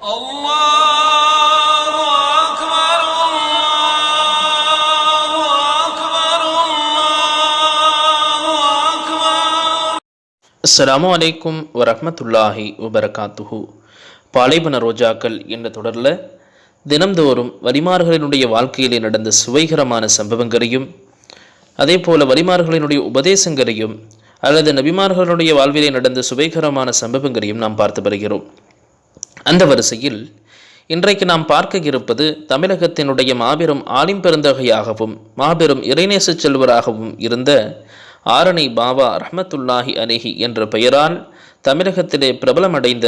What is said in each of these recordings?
الله أكبر الله أكبر الله أكبر. அஸ்ஸலாமு அலைக்கும் வரஹ்மத்துல்லாஹி வபரகாத்துஹு. பாலைவன ரோஜாக்கள் என்ற தொடரில் தினம்தோறும் வலிமார்களினுடைய வாழ்க்கையிலே நடந்த சுவைகரமான சம்பவங்களையும் அதே போல வலிமார்களினுடைய உபதேசங்களையும் அல்லது நபிமார்களுடைய வாழ்விலே நடந்த சுவைகரமான சம்பவங்களையும் நாம் பார்த்து வருகிறோம். அந்த வரிசையில் இன்றைக்கு நாம் பார்க்க இருப்பது தமிழகத்தினுடைய மாபெரும் ஆலிம் பெருந்தகையாகவும் மாபெரும் இறைநேச செல்வராகவும் இருந்த ஆரணி பாபா ரஹ்மத்துல்லாஹி அலைஹி என்ற பெயரால் தமிழகத்திலே பிரபலமடைந்த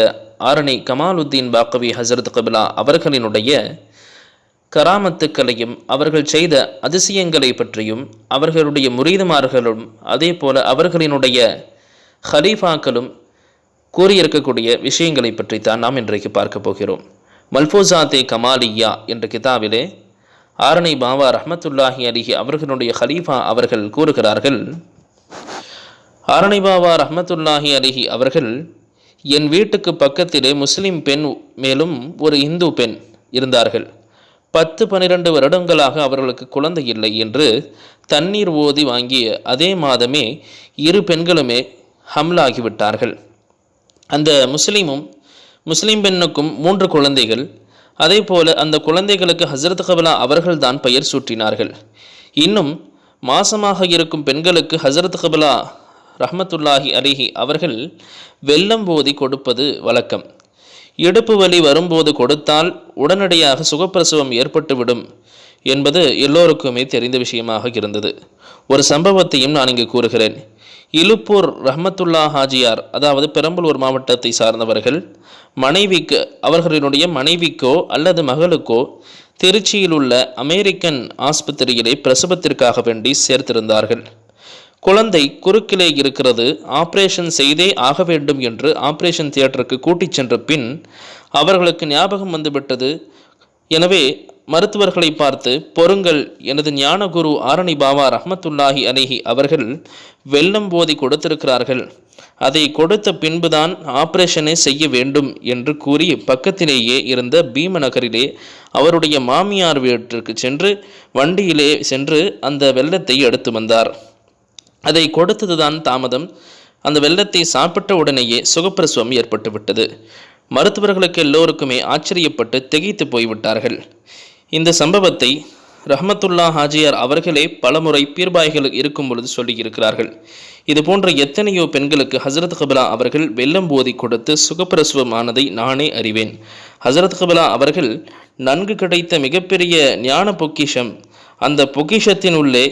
ஆரணி கமாலுத்தீன் பாக்கவி ஹசரத் கபிலா அவர்களினுடைய கராமத்துக்களையும் அவர்கள் செய்த அதிசயங்களை பற்றியும் அவர்களுடைய முரீதுமார்களும் அதே போல அவர்களினுடைய ஹலீஃபாக்களும் கூறியிருக்கக்கூடிய விஷயங்களை பற்றித்தான் நாம் இன்றைக்கு பார்க்க போகிறோம். மல்பூசாத்தே கமாலியா என்ற கிதாபிலே ஆரணி பாபா ரஹ்மத்துல்லாஹி அலைஹி அவர்களுடைய ஹலீஃபா அவர்கள் கூறுகிறார்கள், ஆரணி பாபா ரஹ்மத்துல்லாஹி அலைஹி அவர்கள், என் வீட்டுக்கு பக்கத்திலே முஸ்லிம் பெண் மேலும் ஒரு இந்து பெண் இருந்தார்கள். 10-12 வருடங்களாக அவர்களுக்கு குழந்தை இல்லை என்று தண்ணீர் ஓதி வாங்கிய அதே மாதமே 2 பெண்களுமே ஹம்லாகிவிட்டார்கள். அந்த முஸ்லீம் பெண்ணுக்கும் 3 குழந்தைகள். அதே போல அந்த குழந்தைகளுக்கு ஹசரத் கபிலா அவர்கள்தான் பெயர் சூட்டினார்கள். இன்னும் மாசமாக இருக்கும் பெண்களுக்கு ஹசரத் கபிலா ரஹ்மத்துல்லாஹி அலைஹி அவர்கள் வெல்லம் போதி கொடுப்பது வழக்கம். இடுப்பு வலி வரும்போது கொடுத்தால் உடனடியாக சுகப்பிரசவம் ஏற்பட்டுவிடும் என்பது எல்லோருக்குமே தெரிந்த விஷயமாக இருந்தது. ஒரு சம்பவத்தையும் நான் இங்கு கூறுகிறேன். இலுப்பூர் ரஹ்மத்துல்லா ஹாஜியார், அதாவது பெரம்பலூர் மாவட்டத்தை சார்ந்தவர்கள், அவர்களினுடைய மனைவிக்கோ அல்லது மகளுக்கோ திருச்சியில் உள்ள அமெரிக்கன் ஆஸ்பத்திரியிலே பிரசவத்திற்காக வேண்டி சேர்த்திருந்தார்கள். குழந்தை குறுக்கிலே இருக்கிறது, ஆப்ரேஷன் செய்தே ஆக வேண்டும் என்று ஆப்ரேஷன் தியேட்டருக்கு கூட்டிச் சென்ற பின் அவர்களுக்கு ஞாபகம் வந்துவிட்டது. எனவே மருத்துவர்களை பார்த்து, பொறுங்கள், எனது ஞான குரு ஆரணி பாபா ரஹ்மத்துல்லாஹி அலைஹி அவர்கள் வெல்லம் போதி கொடுத்திருக்கிறார்கள், அதை கொடுத்த பின்புதான் ஆப்ரேஷனை செய்ய வேண்டும் என்று கூறி பக்கத்திலேயே இருந்த பீமநகரிலே அவருடைய மாமியார் வீட்டிற்கு சென்று வண்டியிலே சென்று அந்த வெல்லத்தை எடுத்து வந்தார். அதை கொடுத்ததுதான் தாமதம். அந்த வெல்லத்தை சாப்பிட்ட உடனேயே சுகப்பிரசவம் ஏற்பட்டுவிட்டது. மருத்துவர்களுக்கு எல்லோருக்குமே ஆச்சரியப்பட்டு திகைத்து போய்விட்டார்கள். இந்த சம்பவத்தை ரஹ்மத்துல்லா ஹாஜியார் அவர்களே பலமுறை பீர்பாய்கள் இருக்கும் பொழுது சொல்லியிருக்கிறார்கள். இது போன்ற எத்தனையோ பெண்களுக்கு ஹசரத் கபிலா அவர்கள் வெல்லம் போதி கொடுத்து சுகப்பிரசவமானதை நானே அறிவேன். ஹசரத் கபிலா அவர்கள் நன்கு கிடைத்த மிகப்பெரிய ஞான பொக்கிஷம். அந்த பொக்கிஷத்தின் உள்ளே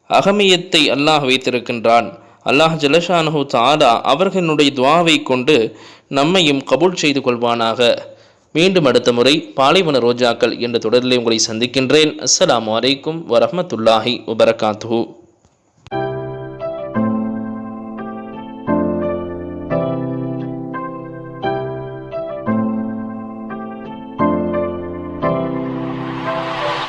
அகமியத்தை அல்லாஹ் வைத்திருக்கின்றான். அல்லாஹ் ஜல்லஷானஹு தஆலா அவர்களுடைய துஆவை கொண்டு நம்மையும் கபூல் செய்து கொள்வானாக. மீண்டும் அடுத்த முறை பாலைவன ரோஜாக்கள் என்ற தொடரிலே உங்களை சந்திக்கின்றேன். அஸ்ஸலாமு அலைக்கும் வரஹ்மத்துல்லாஹி வபரகாத்துஹு.